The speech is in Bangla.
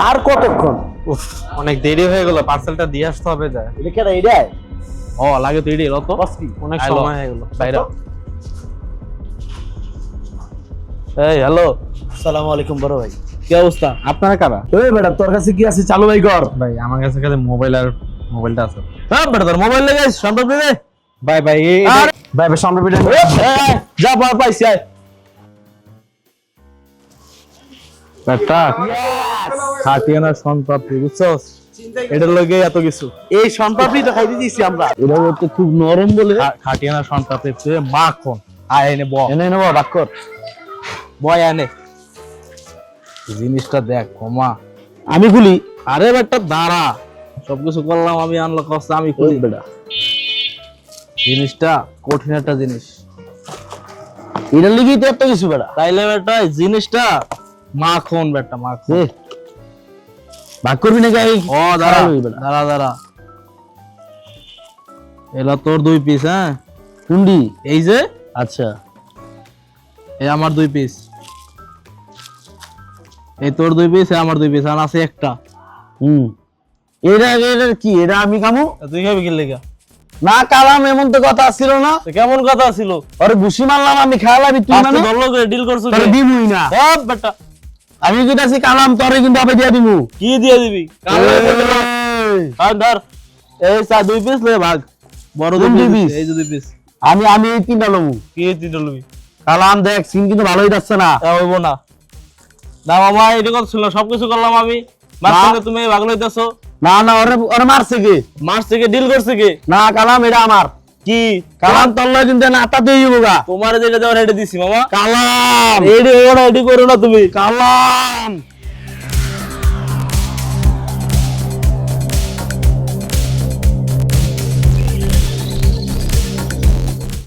আর কতক্ষণ? উফ, অনেক দেরি হয়ে গেল, পার্সেলটা দিয়ে আসতে হবে যায়। এটা কেন এটাই? ও লাগে তো এডি তো বস কি? অনেক আইলো। সময় হয়ে গেল বাইরে। এই হ্যালো, আসসালামু আলাইকুম বড় ভাই। কি অবস্থা? আপনারা কারা? ওই বেটা তোর কাছে কি আছে চালু ভাই কর। ভাই আমার কাছে খালি মোবাইল আর মোবাইলটা আছে। হ্যাঁ বেটা তোর মোবাইল লেগে শান্ত দে। ভাই ভাই ভাই ভাই সামনে পিঠে যা পার পাইছি আয়। বেটা খাটিয়ে না সন্তাপি বুঝছস? এটার লগে এত কিছু। এই সন্তাপই তো খাইতে দিছি আমরা। এটা তো খুব নরম বলে খাটিয়ে না সন্তাপি মাখন। আয় এনে ব এনে নেব বাক কর। বয় এনে জিনিসটা দেখ কমা। আমি খুলি। আরে বেটা দাঁড়া, সবকিছু করলাম আমি, আনলো কষ্ট আমি খুলি। বেটা জিনিসটা কঠিন একটা জিনিস, এটার লিগেই তো এত কিছু বেটা। তাইলে বেটা এই জিনিসটা মাখন বেটা মাখন। ভাগ করবি নাকি? ও দাঁড়া দাঁড়া দাঁড়া, এলা তোর 2 পিস। হ্যাঁ কুন্ডি। এই যে আচ্ছা এই আমার 2 পিস, এই তোর 2 পিস, আমার 2 পিস, আর আছে একটা। এটা এটা কি? এটা আমি কামু তুই খাবি কি লেগা? না কালাম, এমন তো কথা ছিল না। তো কেমন কথা ছিল? আরে ঘুষি মারলাম আমি, খাওয়ালাবি তুই মানে? ধরলো করে ডিল করছো তোরে দিমুই না। সব বেটা আমি যদি আছি কালাম তোরে কিন্তু আবে দিয়া দিমু। কি দিয়ে দিবি? আর ধর এই 2 পিস লে ভাগ, বড় 2 কোন দুই পিস, piece? এই যে 2 পিস। আমি আমি এই তিনটা লমু। কি দিতে লবি? কালাম দেখ সিন কিন্তু ভালোই যাচ্ছে না। তা হইব না। না মামা এটা কথা ছিল, সবকিছু করলাম আমি, মাঝখানে তুমি ভাগ লইতেছো। না না ওরে ওরে মারছে কে? মাস থেকে ডিল করছে কে? না কালাম এটা আমার। কি কালাম তল্লা কিন্তু না আটা দিয়ে দিবগা। তোমার যেটা দেওয়ার হেডে দিছি মামা। কালাম এডি ওরা এডি করো না তুমি। কালাম